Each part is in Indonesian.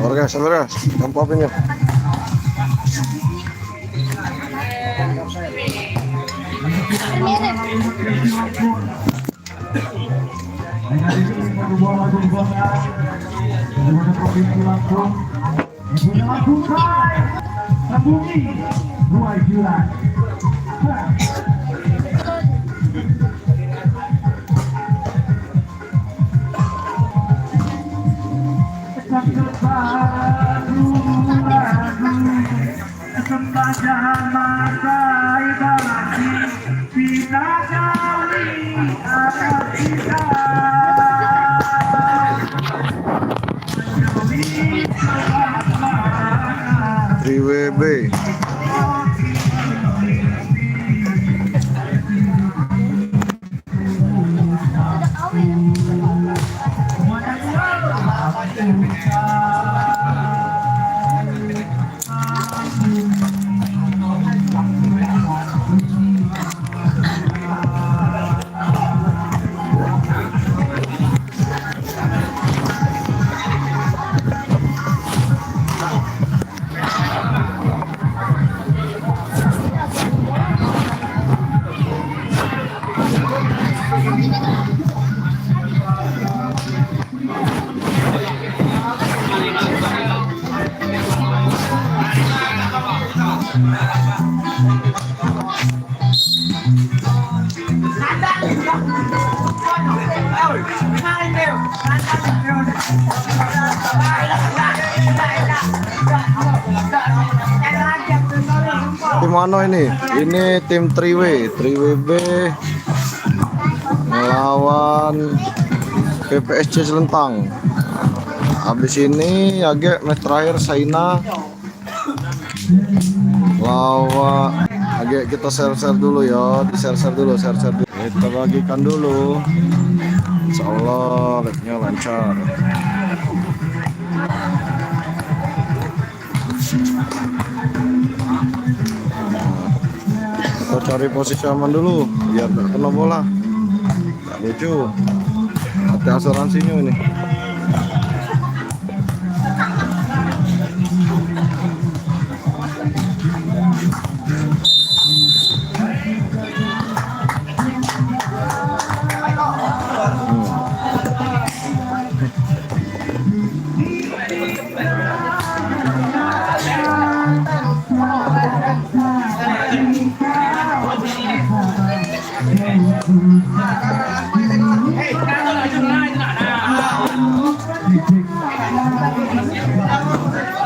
Oke, saudara, tampapinnya. WB tim mana ini? Ini tim 3WB melawan PPSC Selentang. Habis ini agak match terakhir Saina lawan agak kita share dulu ya, di share dulu, kita bagikan dulu. Insyaallah live-nya lancar. Kita cari posisi aman dulu biar gak kena bola. Gak lucu. Hati asuransinya ini.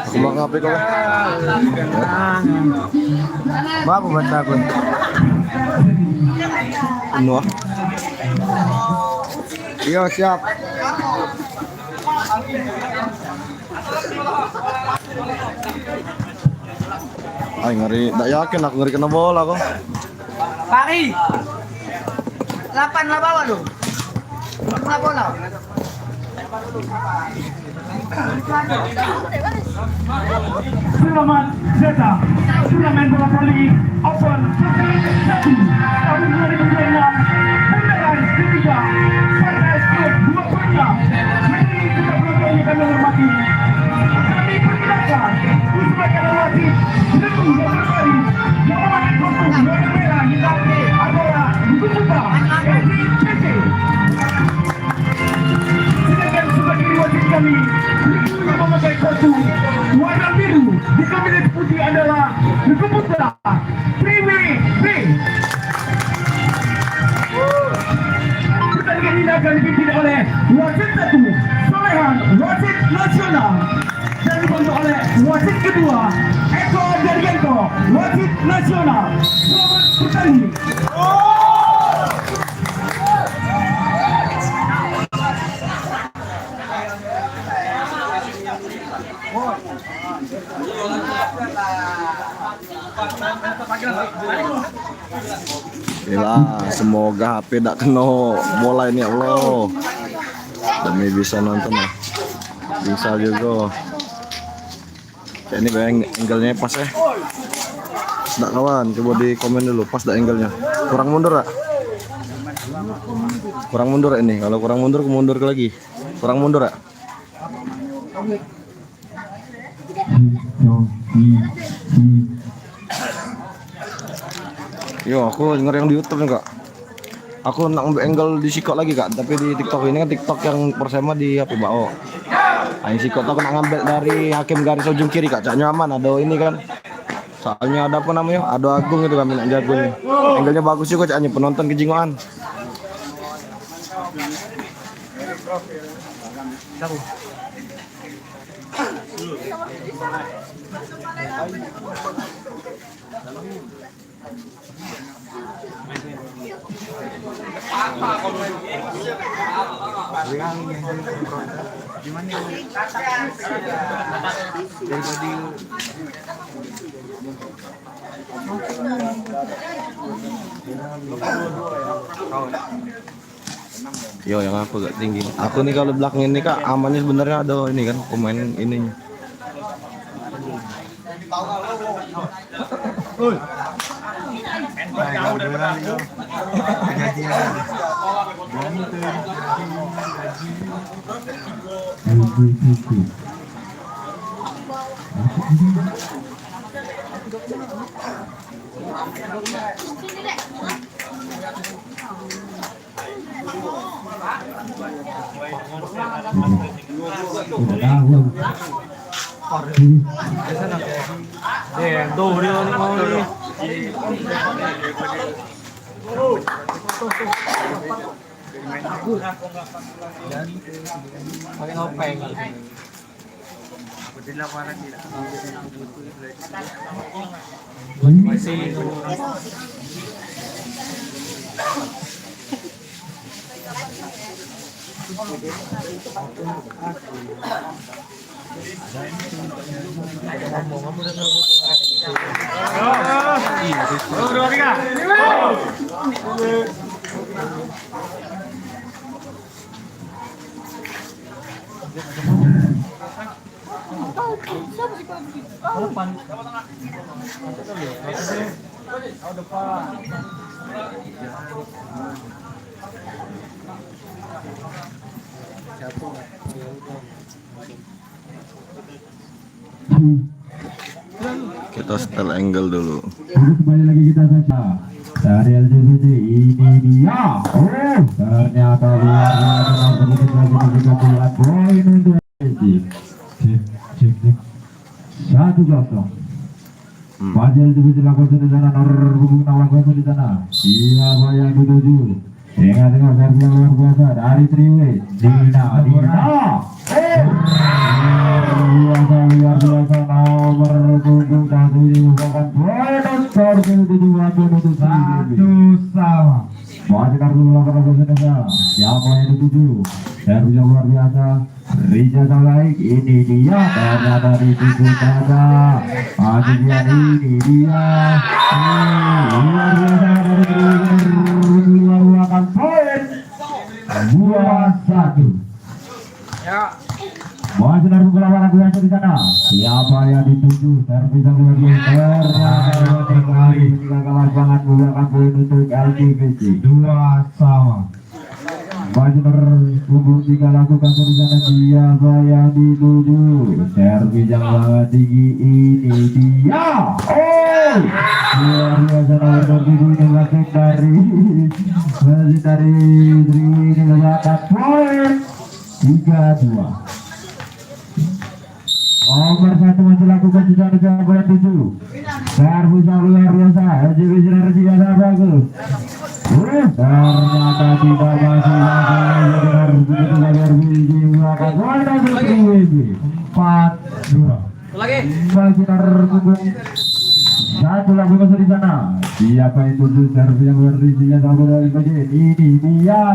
Kumbang HP kau? Bapak baca aku. Nuh. Iya siap. Ay ngeri, tak yakin aku ngeri kena bola kok. Pari. 8 lah bawah lu. Kena bola. Sulaiman Zeta sudah main bola voli open tahun 2006 mulai ketiga pada skor 2 poinnya menjadi kita berdoa kami hormati kami persilakan Usman Kalawati lebih dari yang memakai kostum warna merah hitam adalah Gugupa Edi Cece. akan dipimpin oleh wasit satu Solehan, wasit nasional, dan dibantu oleh wasit kedua Eko Daryanto, wasit nasional. Selamat bertanding. Gila, semoga HP tak kena bola ini ya Allah. Demi bisa nonton lah. Bisa juga. Kayak ini bayang angle-nya pas ya. Pas kawan, coba di komen dulu pas angle-nya. Kurang mundur ya? Kurang mundur ya ini. Kalau kurang mundur, mundur lagi. Kurang mundur ya? Yo, aku denger yang di YouTube nih kak. Aku nak ambil angle di sikot lagi kak, tapi di TikTok ini kan TikTok yang Persema di HP Bao. Nah, yang sikot aku nak ngambil dari hakim garis ujung kiri kak, cak nyaman ada ini kan. Soalnya ada apa namanya? Ada Agung itu kami nak jago nih. Angle-nya bagus juga caknya, penonton kejingoan. Yo, yang aku agak tinggi. Aku nih kalau belakang ini kak amannya sebenarnya ada ini kan pemain ininya. Kita setel angle dulu. Kembali lagi kita saja dari LGBT ini dia. Oh, ternyata luar biasa sedikit lagi kita buat poin untuk LGBT. Cek 1-0. Fajal itu dilakukan di sana, Norhubung lakukan di sana. Siapa yang dituju? Tengah-tengah servis yang luar biasa dari Triwe. Dina. Luar biasa nomor punggung dan tujuh merupakan poin skor ke-7 untuk satu sama. Masih kartu melakukan Indonesia. Siapa yang dituju? Servis yang luar biasa. Rija Salaik, ini dia ternyata dituju saja. Akhirnya ini dia. Luar biasa dari Triwe melakukan poin 2-1. Ya. Masih dari perlawanan biasa di sana. Siapa yang dituju? Servis yang luar biasa. Kembali meninggalkan lapangan menggunakan poin untuk LGBT 2-2. Masih berhubung tiga lakukan di sana. Siapa yang dituju? Servis yang sangat tinggi, ini dia. Oh, luar biasa nomor 7 ini dari ini mendapatkan poin 3-2. Nomor 1 masih lakukan di sana. Siapa yang dituju? Servis yang luar biasa. LGBT 3 bagus. Ternyata tidak masih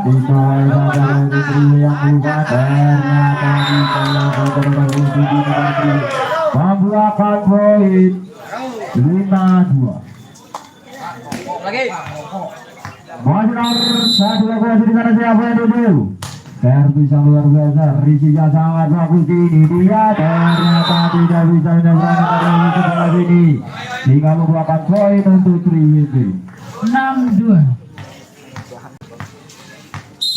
ditolak saja dari Triwi yang buka, ternyata ditolak saja dari Triwi membuahkan poin 5-2. Lagi. Masih nomor 1 di sana siapa yang tuju? Servis yang luar biasa, Rizky sangat bagus ini dia, ternyata tidak bisa menyelesaikan dari sebelah sini sehingga membuahkan poin untuk Triwiti 6-2.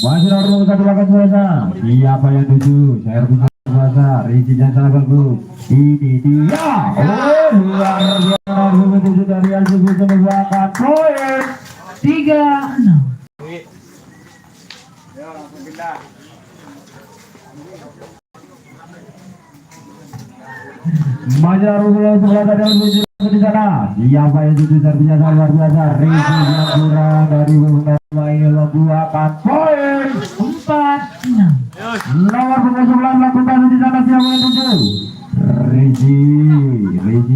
Masih nomor 1 biasa, siapa yang tuju? Servis yang luar biasa, Rizky sangat bagus ini dia, oh luar biasa nomor 7 dari Alsi bisa membuahkan poin 3-6. Majar sebelah tadi di sana. Siapa yang tuju servisnya sangat luar biasa. Rizky yang kurang dari pemain ini membuahkan poin 4-6. Nomor 11 lakukan di sana siapa yang tuju? Rizky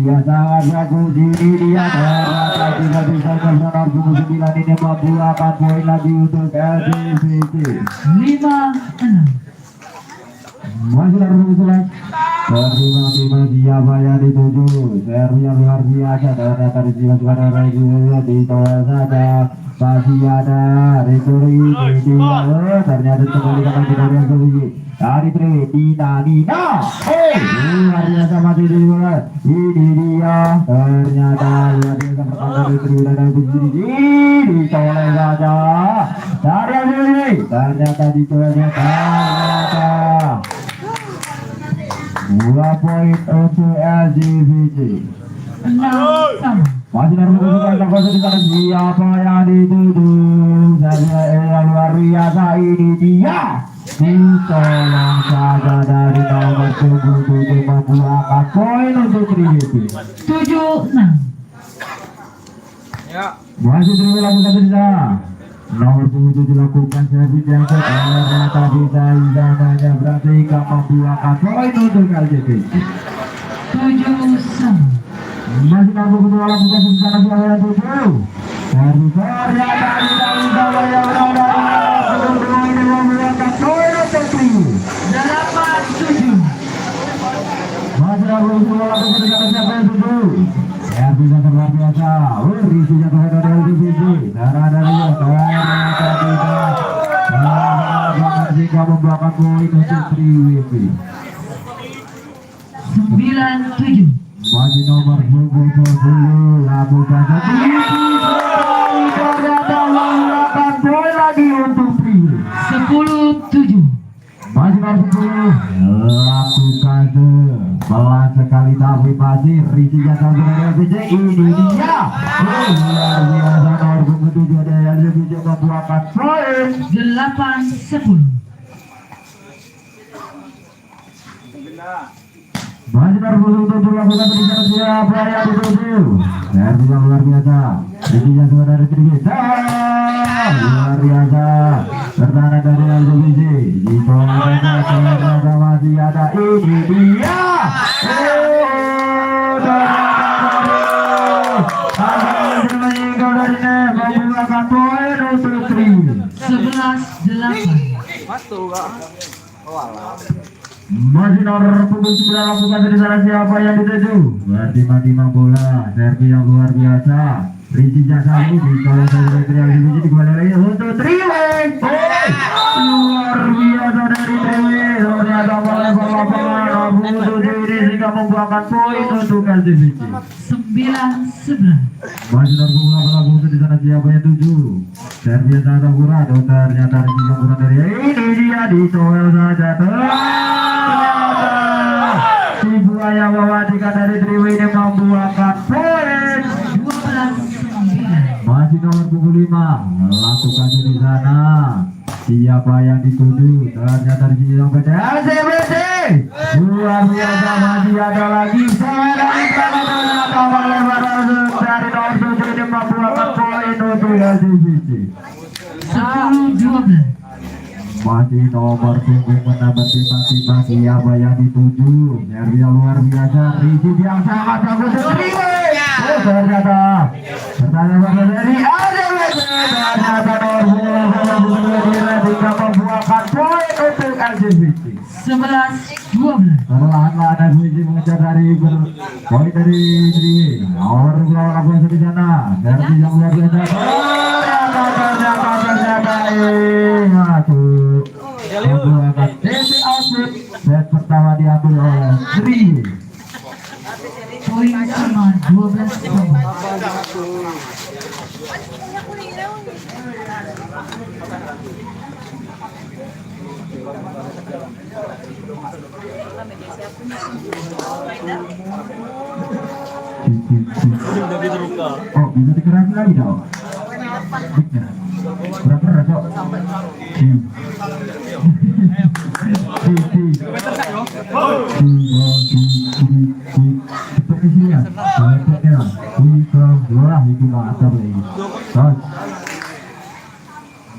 yang sangat bagus ini dia, ternyata tidak bisa nomor 9 ini membuahkan poin lagi untuk LDVC 5-6. Masih nomor 11 terima siapa yang dituju, servis yang luar biasa, ternyata ditolak saja. Masih ada Rizky ternyata kembalikan lagi dari yang kedua dari Nina luar biasa masih dibuat ini dia, ternyata luar biasa pertama dari Triwulan dan ditolak saja dari yang ini, ternyata ditolak ternyata 2 poin untuk LGVC 6-6. Masih nomor 11 di sana siapa yang dituju, yang luar biasa ini dia, ditolak saja dari nomor 7 membuahkan poin untuk Triwiti 7-6. Masih Triwulan di sana. Nomor 7 dilakukan servis yang ternyata bisa hanya berarti membuahkan poin untuk LGVC 7-6. Masih nomor 2 lakukan servis yang tujuh. Servis ternyata tidak bisa ini membuahkan poin untuk Triwulan 8-7. Masih nomor 2 lakukan servis yang tujuh. Servis yang luar biasa, Rizky yang terhadap LGVC darah dari jika membuahkan poin untuk Triwiti 9-7. Masih nomor 10 lakukan ternyata membuahkan poin lagi untuk Triwiti 10-7. Masih nomor 10 lakukan pelan sekali tapi masih Rizky yang terhadap LGVC ini dia, luar biasa nomor 7 dari LGVC membuahkan poin 8-10. Masih nomor 7 lakukan penyisiran siapa yang dituju, servis yang luar biasa, Rizky yang dari Triwiti luar biasa, pertahanan dari LGVC ditolak ternyata masih ada ini dia, membuahkan poin untuk Triwiti 11-8. Masih nomor 9 lakukan dari sana siapa yang dituju, berarti Madimah bola, servis yang luar biasa, Rizky Jasami ditolak dari Triwiti kembali lagi untuk Triwiti luar biasa dari Triwiti, ternyata melempar lapangan untuk diri sehingga membuahkan poin untuk LGVC 9-11. Masih nomor 10 lakukan di sana siapa yang tuju, servis yang sangat akurat, ternyata Rizky yang kurang dari ini dia ditolak saja. Si buaya mematikan dari Triwiti membuahkan poin 12-9. Masih nomor 25 melakukan di sana siapa yang dituju, ternyata di sini yang beda LGVC luar biasa. Masih ada lagi dari nomor 7 ini membuahkan poin untuk LGVC 10-12. Masih nomor 7 menambah timbang-timbang siapa yang dituju, servis yang luar biasa, Rizky yang sangat bagus Triwiti. Ternyata pertanyaan dari LGVC, ternyata nomor 10 11-12. Perlahan-lahan Azuizi mengejar dari poin dari Triwi. Nomor 2 lakukan di sana. Servis yang luar biasa. Ternyata masuk. Membuahkan TC output. Set pertama diambil oleh Triwi. Poin sama 12-12. Oh, bisa dikerasin lagi dong. Berapa cok?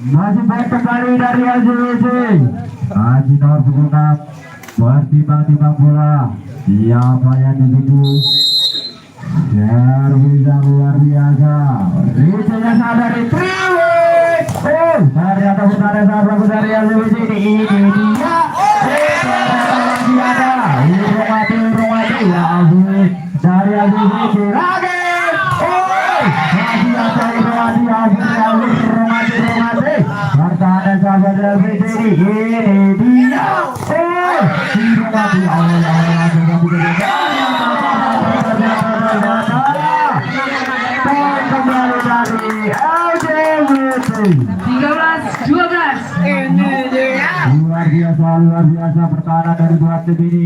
Masih baik kembali dari LJWC. Haji nomor punggung 6 bertimbang-timbang bola. Siapa yang dituju? Servis yang luar biasa. Reachnya dari Triwi. Ternyata bertahan saat bagus dari LJWC ini dia. Masih ada. Urung mati ya Aziz. Dari LJWC lagi. Masih ada urung mati bertahan sahabat LJWC ini dia. Urung mati kembali dari LJWC. 13-12. Luar biasa pertahanan dari dua tim ini.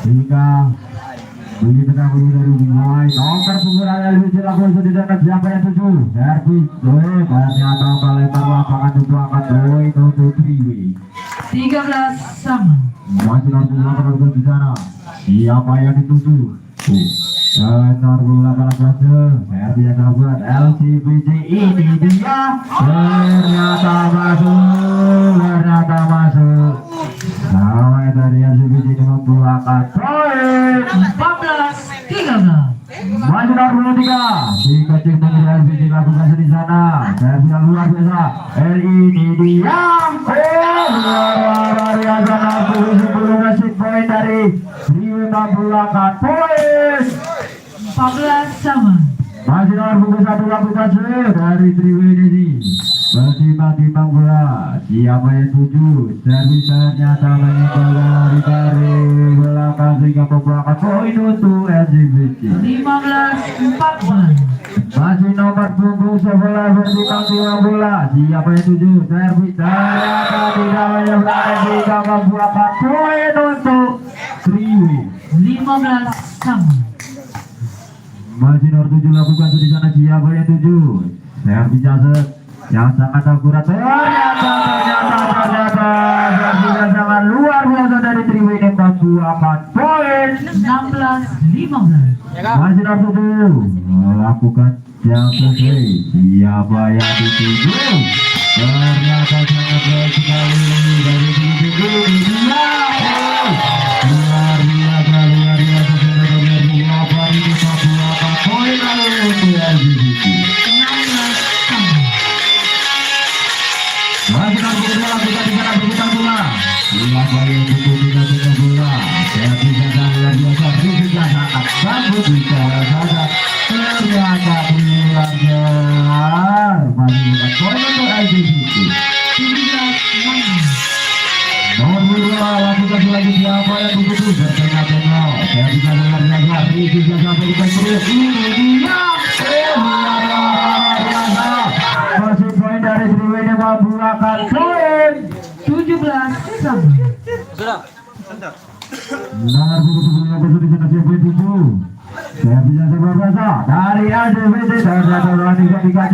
Hingga begitu dahulu dari mulai nomor punggung LJWC lakukan di sana siapa yang tuju? Servis ternyata melempar lapangan untuk angkat poin untuk Triwi. 13 sama. Masih nomor punggung lakukan di sana. Siapa yang dituju? Nomor 18 Servis yang buat LCBC ini dia. Ternyata masuk. Sampai dari LCBC ini membuahkan poin 14-13. masih nomor 23 dikecil dari LCBC lakukan di sana. Servis yang luar biasa. Ini dia. Luar biasa 60 ngasih poin dari Triwi membuahkan poin 14 sama. masih nomor punggung 1 lakukan dari Triwi ini. Bertimbang-timbang bola. Siapa yang tuju? Servis ternyata menyebar dari belakang sehingga membuahkan poin untuk LJWC. 15-14. Masih nomor punggung 11 bertimbang-timbang bola. Siapa yang tuju? Servis ternyata tidak menyebar sehingga membuahkan poin untuk Triwi. 15 sama. Masih nomor 7 lakukan di sana. Siapa yang tuju? Servis Jaset yang sangat akurat. Ternyata yang sangat luar biasa dari Triwi ini membuahkan poin 16-15. masih nomor 7 lakukan yang sesuai. Siapa yang dituju? Ternyata sangat baik sekali dari Triwi ini dia. Luar biasa membuahkan poin untuk LJWC. 16 sama. Masih nomor 2 lakukan di sana berputar bola. Siapa yang dituju bola? Saya bisa luar biasa. Bisa sangat bagus bicara saja. Ternyata belajar. Masih bukan poin untuk LJWC. 17-16. Nomor 2 lakukan lagi. Siapa yang dituju? Bertengah-tengah. Saya bisa luar biasa. Bisa sampai di terus. Ini dia. Masih poin dari Triwi yang membuahkan poin 17 sama. nomor punggung 10 di sana siapa yang tuju? Saya bisa luar biasa dari LJWC. Ternyata orang tiga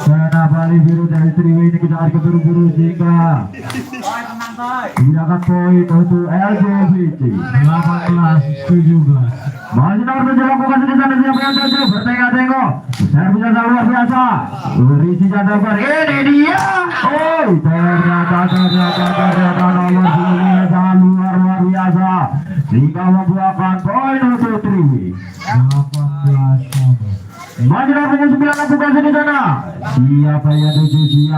kenapa biru dari Triwi ini kita akan buru-buru sehingga tidak akan poin untuk LJWC. 18-17. Masih nomor 7 lakukan di sana siapa yang tuju? Bertengah-tengah. Saya bisa luar biasa. Berisi jatuh ini dia. Ternyata nomor 10 sangat luar biasa sehingga membuahkan poin untuk Triwi. 18 sama. Masih nomor 9 lakukan di sana. Siapa yang dituju?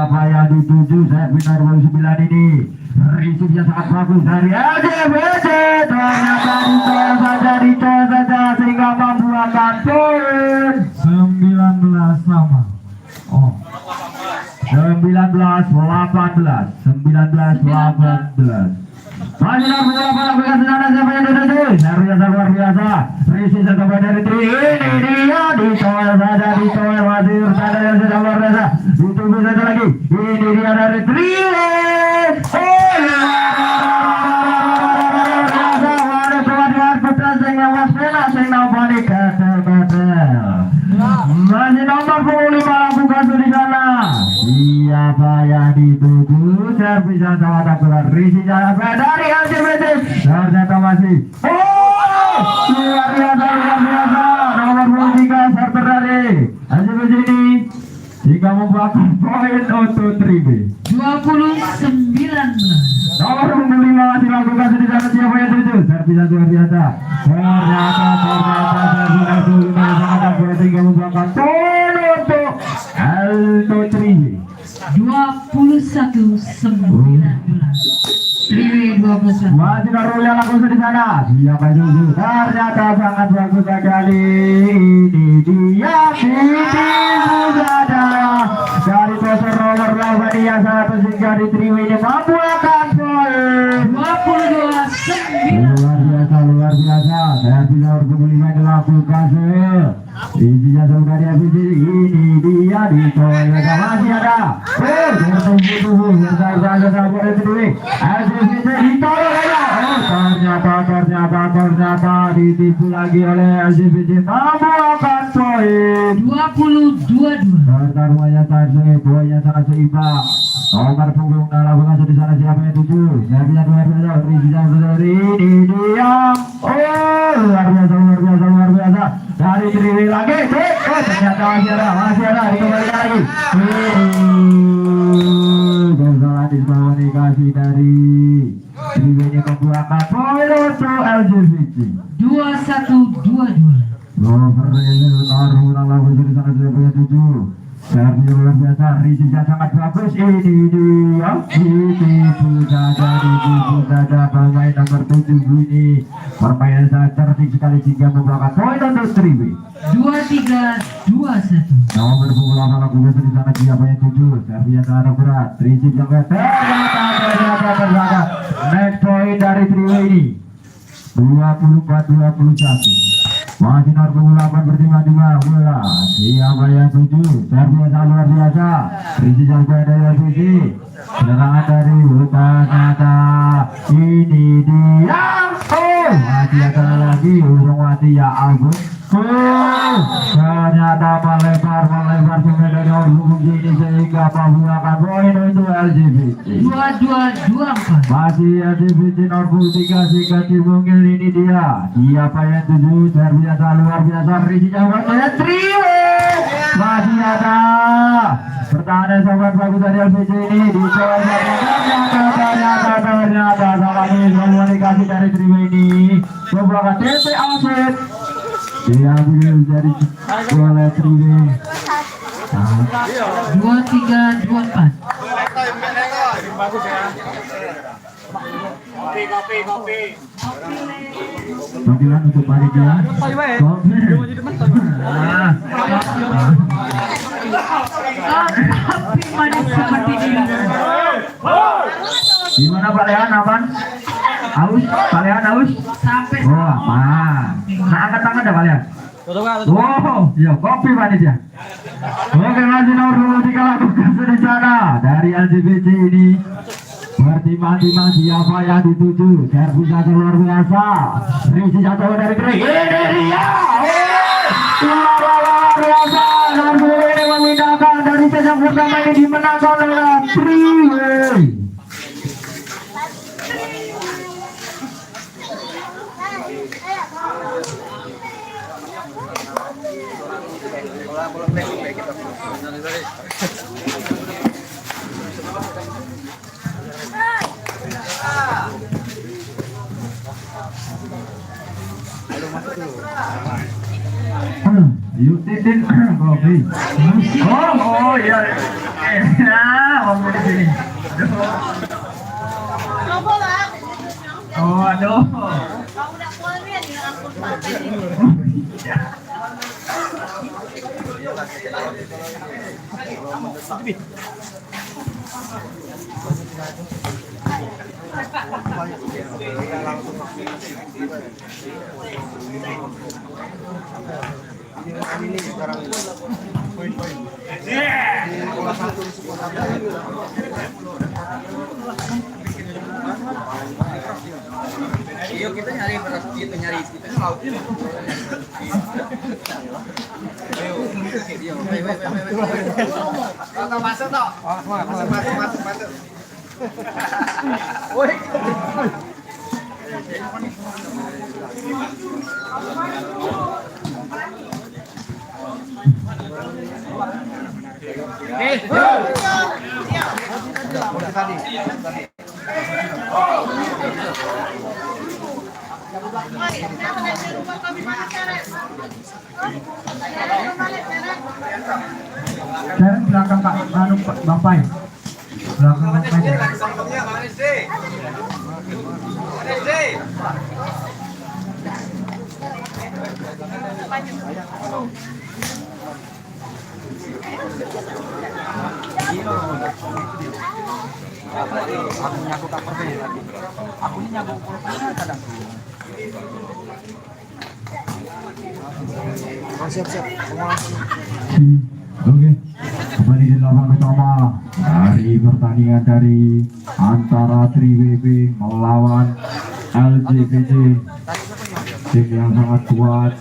Saya benar 9 ini. Risik yang sangat bagus dari LJBC. Ternyata dicol saja sehingga membuahkan poin 19 sama. Oh, 19-18. Masih bola bekas sana siapa yang dituju? Luar biasa. Risik sampai dari 3. Ini dia dicol saja masih ada yang sudah luar biasa. Ditunggu satu lagi. Ini dia dari 3. Masih nomor 25 lakukan di sana. Siapa yang dituju? Servis yang sangat akurat. Risi sampai dari LJBC. Ternyata masih. Luar biasa. Nomor 23 server dari LJBC ini jika membuahkan poin untuk 3B. 20-19. Nomor 25 masih lakukan di sana. Siapa yang dituju? Servis yang luar biasa. Ternyata servis yang sangat akurat hingga membuahkan poin untuk Alto 3B. 21-19. 21. Masih Narul yang langsung di sana. Siapa yang dituju? Ternyata sangat bagus sekali. Ini dia Siti Muzada dari poster nomor 8 yang sangat sehingga di Triwi ini membuahkan poin 22-9. luar biasa. Saya bisa berkebuliman dilakukan isinya sudah di FBC. Ini dia di poin masih ada. Tunggu sabar Triwi. FBC ditolong aja. Ternyata ditipu lagi oleh FBC membuahkan poin 20-22. pertarungannya poinnya sangat seimbang. Nomor punggung lakukan di sana siapa yang tuju? Siapa yang ini dia. Luar biasa. Dari Triwi lagi. Ternyata masih ada. Dikembalikan lagi. Kesalahan diskualifikasi dari Triwi ini membuahkan poin untuk LJBC. 21-22. Servis luar biasa, Risik yang sangat bagus. Ini dia ditipu saja pemain nomor 7 ini. Permainan sangat cerdik sekali sehingga membuahkan poin untuk 3B. 23-21. Nomor 28 lakukan di sana siapa yang tuju? Servis yang sangat berat. Risik yang ternyata next point dari 3B ini 24-21. Masih nomor 8 bertimbang bola. Siapa yang tuju? Servis yang luar biasa. Risik sampai dari LJBC. Serangan dari Utanada. Ini dia. Masih ada lagi urung mati ya Agus. Ternyata melebar sampai dari ujung ini sehingga membuahkan poin untuk LJBC. 22-24. Masih LJBC nomor 3 sehingga dibungkil. Ini dia. Siapa yang tuju? Servis yang luar biasa. Risik sampai dari Triwi. Masih ada pertahanan sangat bagus dari LJBC ini. Ternyata salah komunikasi dari Triwi ini membuahkan TP Alfred diambil dari oleh Triwi. 23-24. Kopi. Panggilan untuk panitia. Tapi manis seperti ini. Gimana Pak Lehan, aman? Aus? Pak Lehan aus? Sampai Aman. Nah, angkat tangan dah Pak Lehan. Ya kopi panitia. Oke, masih nomor 3 lakukan di sana dari LJBC ini. Bertimbang-timbang siapa yang dituju. Servis yang luar biasa. Risik jatuh dari Triwi. Ini dia. Luar biasa. Dan ini memindahkan dari sejak pertama ini dimenangkan oleh Triwi. Yuk titin. Oke. Oh iya. Om di sini. Oh aduh. Yuk kita nyari beras gitu nyari kita laut ini. Ayo, masuk toh. Masuk. Woi. Dari belakang Pak, Bapak. Belakang Bapak. Aku nyaku tak perbe lagi. Aku ini nyaku pulpen kadang. Siap. Semua. Oke, kembali di lapangan utama dari pertandingan dari antara Tri-WB melawan LJBJ, tim yang sangat kuat,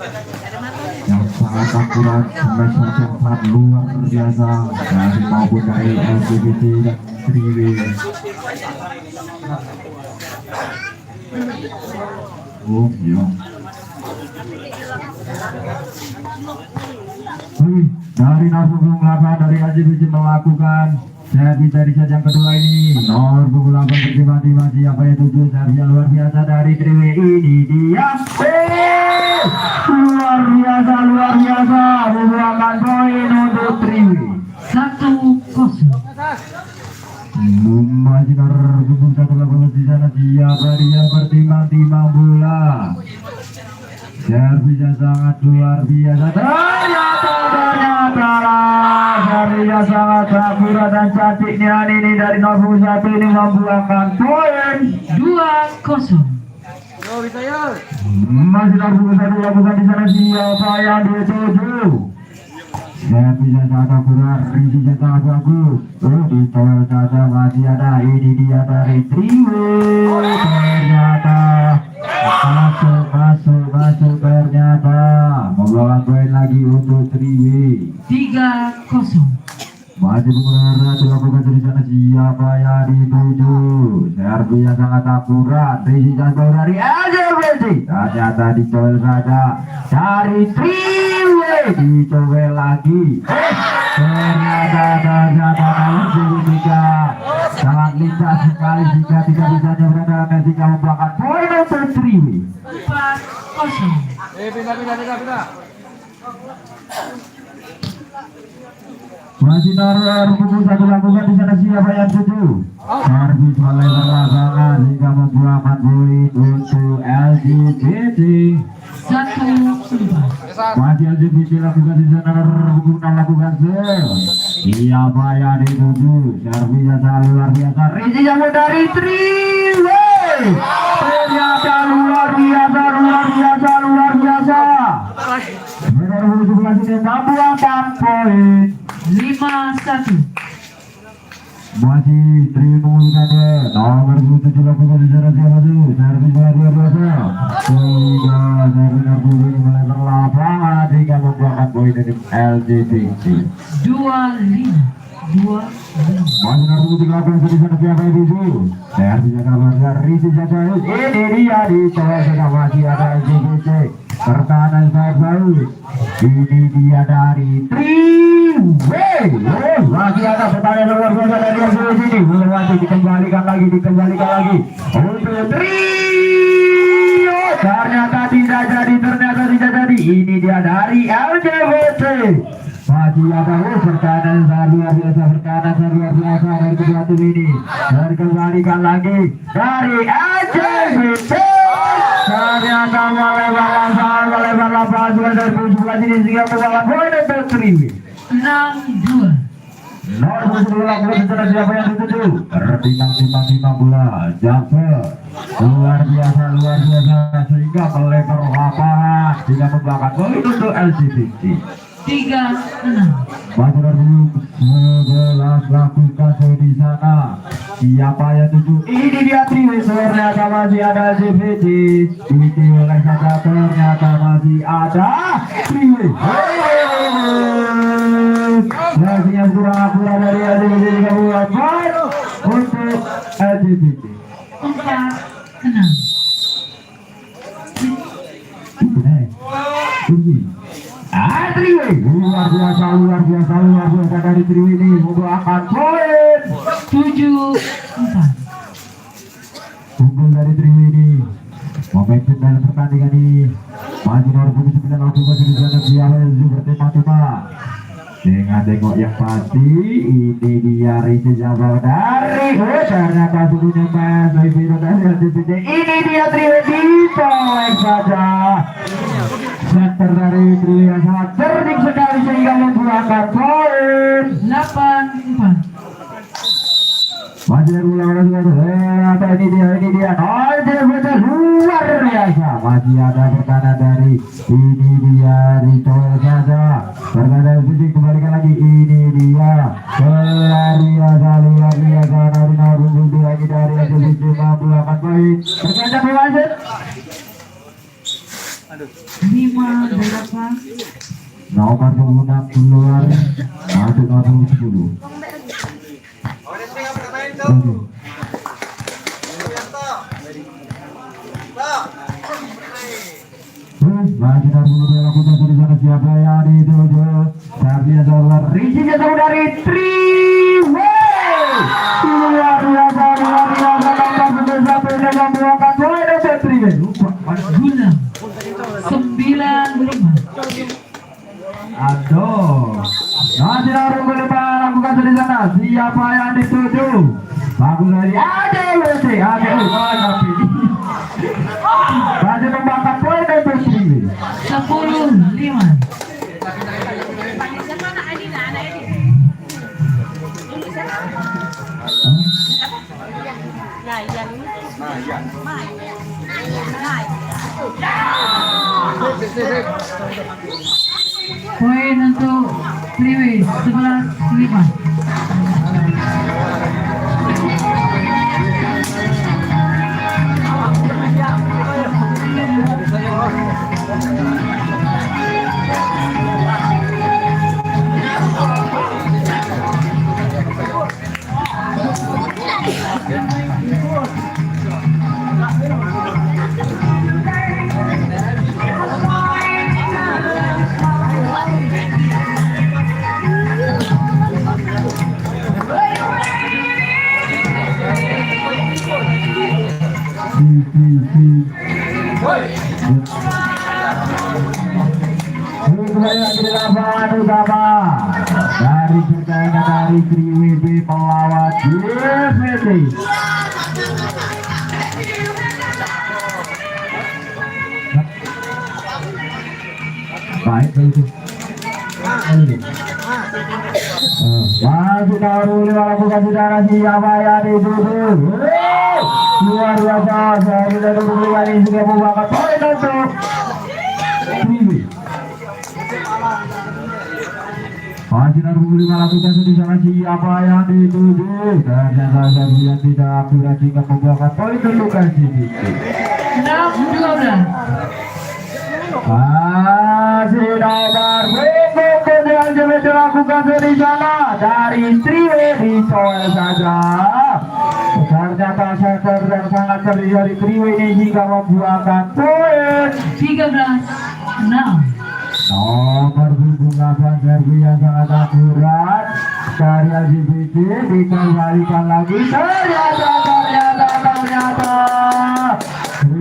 yang sangat akurat, smash yang sangat luar biasa dari maupun dari LJBJ dan Tri-WB. Oh iya. Dari Nasrul Melaka dari LJBJ melakukan servis dari set yang kedua ini nomor 28 berkembang masih apa yang 7 servis yang luar biasa dari Triwe ini dia luar biasa membuahkan poin untuk Triwe 1-0. masih terhubung satu lapangan di sana siapa dia bertimbang-timbang bola. Servis yang sangat luar biasa. Ternyata servis yang sangat akurat dan cantiknya ini dari 01 ini membuahkan poin 2-0. masih terhubung satu lapangan di sana siapa yang dituju. Servis yang sangat akurat, risi yang sangat bagus. Ditolak saja masih ada, ini dia dari Triwe. Ternyata masuk ternyata membawa poin lagi untuk Triwe. 3-0. Masih menggunakan dilakukan dari sana siapa yang dituju. Servis yang sangat akurat, risi jatuh dari LJBJ. Ternyata dicowel saja dari Triwe, dicowel lagi. Ternyata LJBJ sangat lincah sekali jika tidak bisa berada ketika membuahkan poin untuk Triwe. 4-0. Pindah. Masih naruh buku satu lakukan di sana siapa yang tuju. Servis oleh lapangan hingga membuahkan poin untuk LJBJ. 1-4. Masih LJBJ lakukan di sana buku lakukan siapa yang dituju. Servis yang sangat luar biasa. Risi yang dari Triwe. Ternyata luar biasa. Menurut buku ini membuahkan poin 5-1. masih terima kasih nomor 7 lakukan di sana siapa tuh servis luar biasa sehingga servis melebar lapangan hingga membuahkan poin dari LJBJ 2-5. masih nomor 7 lakukan di sana siapa yang tuju servis yang kabar risi saja ini dia dicoba saja masih ada LJBJ pertahanan sangat bagus ini dia dari Triwe masih ada pertandingan luar biasa dari LJBJ ini belum masih dikembalikan lagi untuk Triwe ternyata tidak jadi ini dia dari LJBJ masih masih ada pertahanan sangat luar biasa, pertahanan sangat luar biasa dari kedua tim ini. Dan kembalikan lagi dari AJBT. Ternyata melebar lapangan dari sebelah sini sehingga membawa poin untuk Triwi. 6-2. Nomor 10 secara siapa yang dituju? Timbang bola jumper luar biasa sehingga melebar lapangan sehingga membawa poin untuk LCBT. 3-6. Masih ada 11 lakukan di sana. Siapa yang tuju? Ini dia Triwi. Ternyata masih ada LCBT. Ini oleh saja ternyata masih ada Triwi. Masih yang kurang dari LCBT membuat poin untuk LCBT. 4-6. Triwi luar biasa dari Triwi ini membuahkan poin 7-4. unggul dari Triwi ini. Momentum dalam pertandingan ini masih nomor 9 waktu masih di sana siapa yang bertema-tema dengan tengok yang pasti. Ini dia Ricky Jabal dari ternyata sebelumnya Mas Biro dari LCBT. Ini dia Triwi ditolak saja. Center dari Triwi yang sangat cerdik sekali sehingga membuahkan poin 8-4. masih ulang ini dia LCBT luar biasa. Masih ada pertahanan dari ini dia ditolak saja. Pertahanan fisik kembalikan lagi. Ini dia luar biasa dari nomor 2 lagi dari LCBT membuahkan poin. Pertahanan berlanjut 5-8. nomor 6 keluar masuk nomor 10. Masih ada lakukan di sana siapa yang dituju? Tapi adalah Ricky jatuh dari Triwi. Luar biasa nomor 1 yang membuahkan poin untuk Triwi. Guna 9-5. Aduh, masih harus lakukan di sana. Siapa yang dituju? Bagus dari AJBT. Masih membakar poin untuk Triwi. 10-5. Poin untuk Triwi 11-5. Dari pertandingan dari Triwi melawan JBT. Baik itu. Masih tahu lakukan saudara siapa yang dituju. Luar biasa, saya sudah dulu kali sudah membawa poin untuk Triwi. Masih tahu lakukan di sana siapa yang dituju. Ternyata yang tidak akurat hingga membawa poin untuk LCBT. 6-12. Masih nomor yang LCBT lakukan di sana dari Triwi ditolak saja. Ternyata center yang sangat cerdik dari Triwi ini hingga membuahkan poin 13-6. nomor 8 servis yang sangat akurat dari LCBT dikembalikan lagi. Ternyata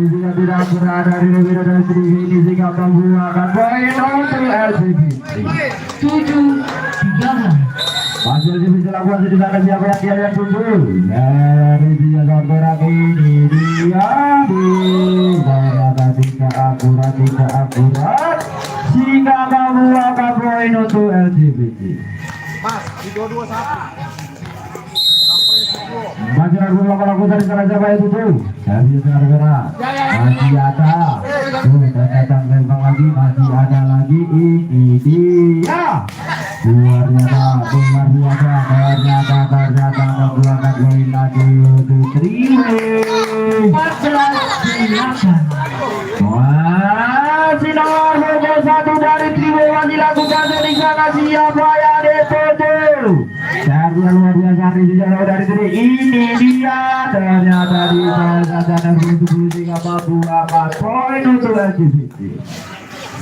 juga tidak berada dari lebih dari sini ini jika membuahkan poin untuk LGBT 7-3. Masih bisa lakukan di sana siapa yang tunggu dari dia bergerak ini dia tidak akurat sehingga membuahkan poin untuk LGBT. Mas, di 221. Masih ada laku dari sana siapa itu tuh? Dari sana masih ada. Tuh datang lempang lagi masih ada lagi ini dia. Luar biasa ternyata membuahkan poin lagi untuk Triwe. 14 masih nomor 21 dari Triwe yang dilakukan di sana siapa yang dituju? Dari luar biasa dari Triwe ini dia ternyata di sana untuk sehingga membuahkan poin untuk LGBT.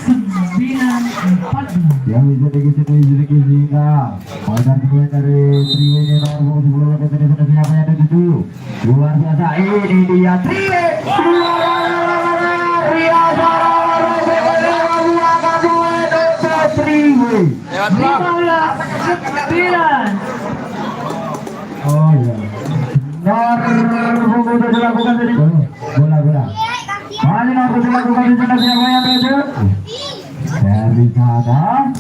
9-14 yang bisa sedikit sehingga poin dari Triwe ini nomor 10 dari siapa yang dituju? Luar biasa ini dia Triwe oh iya nomor dilakukan tadi bola masih nomor dilakukan di sana siapa yang itu dari sana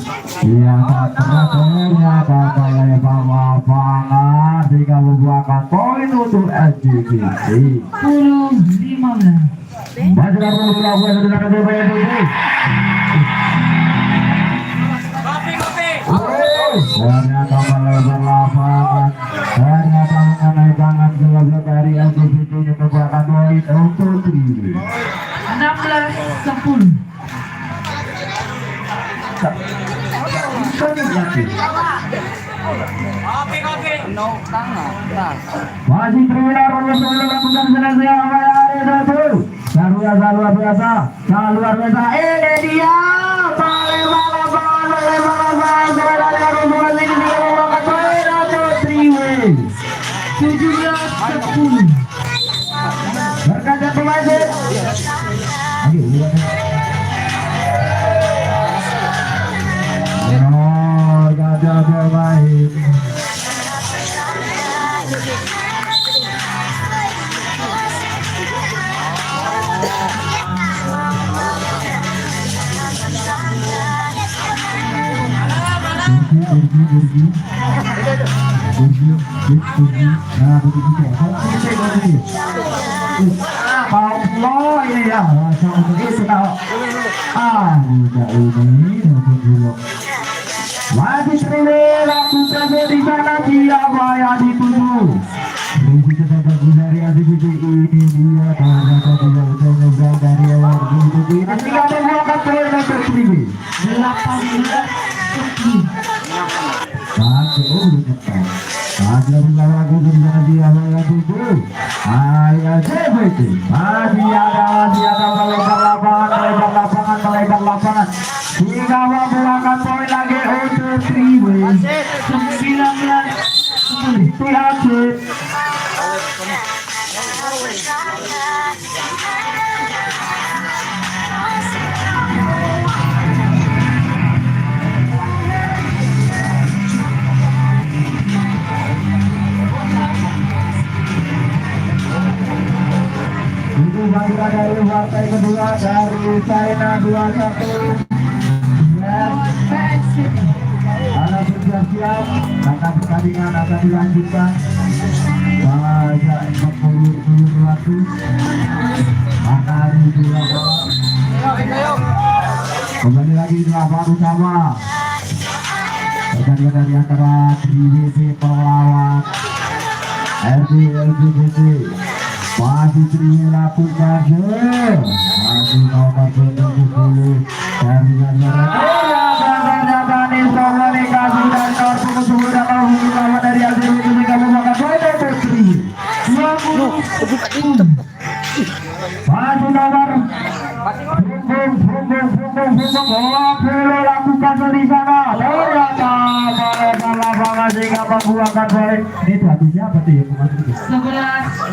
yang ternyata melempar lapangan sehingga membuahkan poin untuk LGBT 10-15 masih nomor dilakukan di sana siapa yang itu ternyata melempar lapangan ternyata mengenai tangan gelap dari LGBT yang membuahkan poin untuk Triwe 16-10 masih Triwe luar biasa ini dia berkaca pemain gajah pemain Allah ini ya macam begitu tahu tidak ini masih Triwe lakukan di sana siapa yang dituju begitu saja dari LGBT ini dia ternyata tidak betul nyebrang dari LGBT ini tinggal membuahkan poin untuk Triwe 18-10 masih lagu di sana siapa yang dituju LGBT masih ada melebar lapangan hingga membuahkan poin lagi untuk Triwe 19-10 THC itu bagian dari partai kedua dari China 21 anak sudah siap maka pertandingan akan dilanjutkan pada 40 waktu maka kembali lagi di lapangan utama pertandingan dari antara TWC melawan LGBT masih Triwe lakukan masih nomor 70 dari komunikasi dan nomor dalam hubungan dari LGBT hingga membuahkan poin untuk Triwe 20 masih nomor lakukan di sana ternyata lapangan sehingga membuahkan poin itu habisnya apa tuh ya 11-20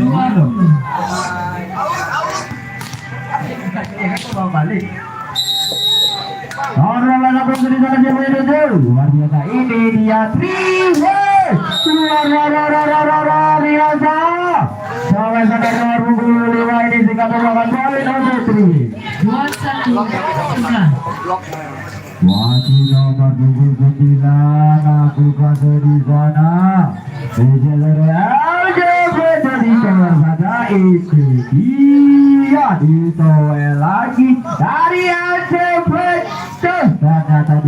kan bawa balik. Orang langsung dari sana dia menuju. Luar biasa ini dia 3-way. Luar biasa. Sampai sana nomor punggung 5 ini jika melakukan poin untuk 3. 21-9. Masih nomor punggung 9 lakukan dari sana. LGBT di kamar saja itu dia ditowel lagi dari LGBT. Ternyata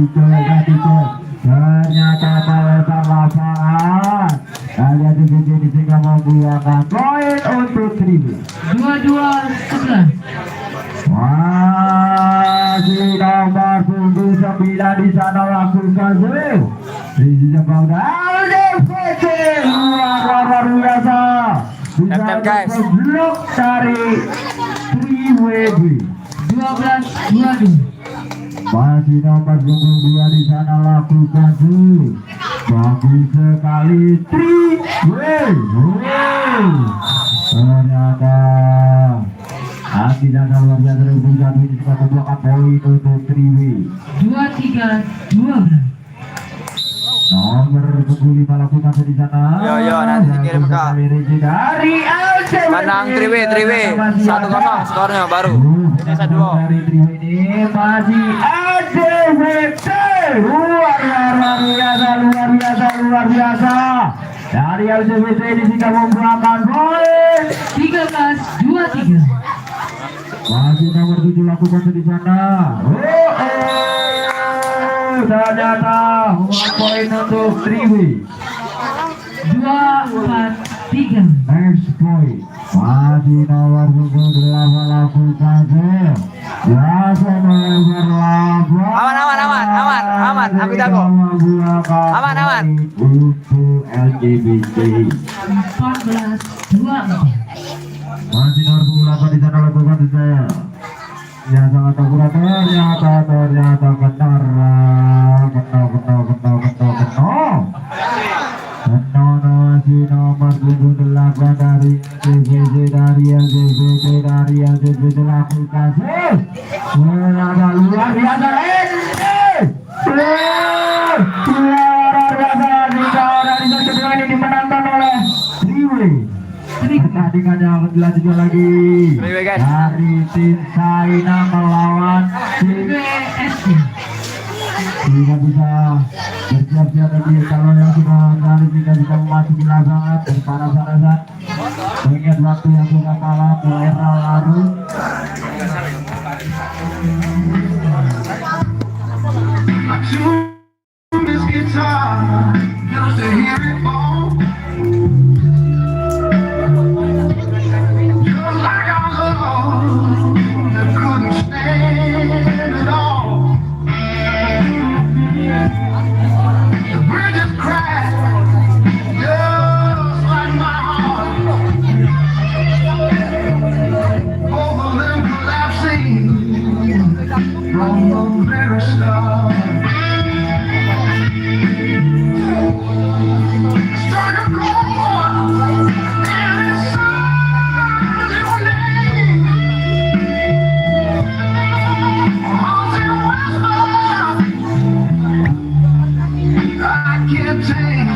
ternyata melempar lapangan. Kalian di sini sehingga membuahkan poin untuk 3. 22-11. Masih nomor punggung 9 di sana lakukan save. Di jempol LGBT luar biasa. Tap-tap, guys. Blok dari 3WB. 12-22. Masih nomor punggung 2 di sana lakukan save. Bagus sekali 3W. Ternyata tidak luar biasa dari punggung ini sudah membuahkan poin untuk 3W. 23-12. Nomor punggung 5 lakukan di sana. Yo, nanti dikirim ke dari LCW. Menang 3W. 1-0 skornya baru. Ini 1-2. Dari 3W ini masih LGBT. Luar biasa. Dari LGBT ini sudah membuahkan poin 13-23. masih nomor 7 lakukan di sana. Ternyata membuahkan poin untuk 3W. 2-4-3. Next point. Masih nomor punggung 8 lakukan save. Biasa nomor 8. Aman. Aku jago. Aman. Untuk LGBT. 14-24. Masih nomor punggung 8 di sana lakukan saya. Ya sangat akurat. Ternyata benar. Masih nomor punggung 8 dari LGBT lakukan save. Ternyata luar biasa luar biasa. Jika orang di kedua ini dimenangkan oleh 3W. Pertandingannya akan dilanjutkan lagi 3W, guys. dari tim China melawan tim WSC. sehingga bisa bersiap-siap lagi kalau yang sudah kali jika bisa memasuki lapangan berpanas-panasan mengingat waktu yang sudah malam mulai larut. This guitar, used to hear it all. Just like I was alone, I couldn't stand it all. The bridges cracked, just like my heart. Both of them collapsing from the very start. Struck a chord, and it sounded your name. Haunted whisper, I can't take.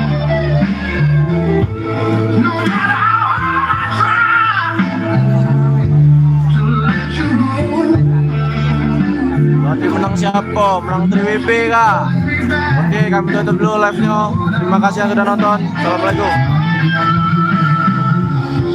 No matter how hard I try to let you go. Nanti menang siapa? Menang 3WP kah? Oke, kami tutup dulu live-nya. Terima kasih yang sudah nonton. Assalamualaikum.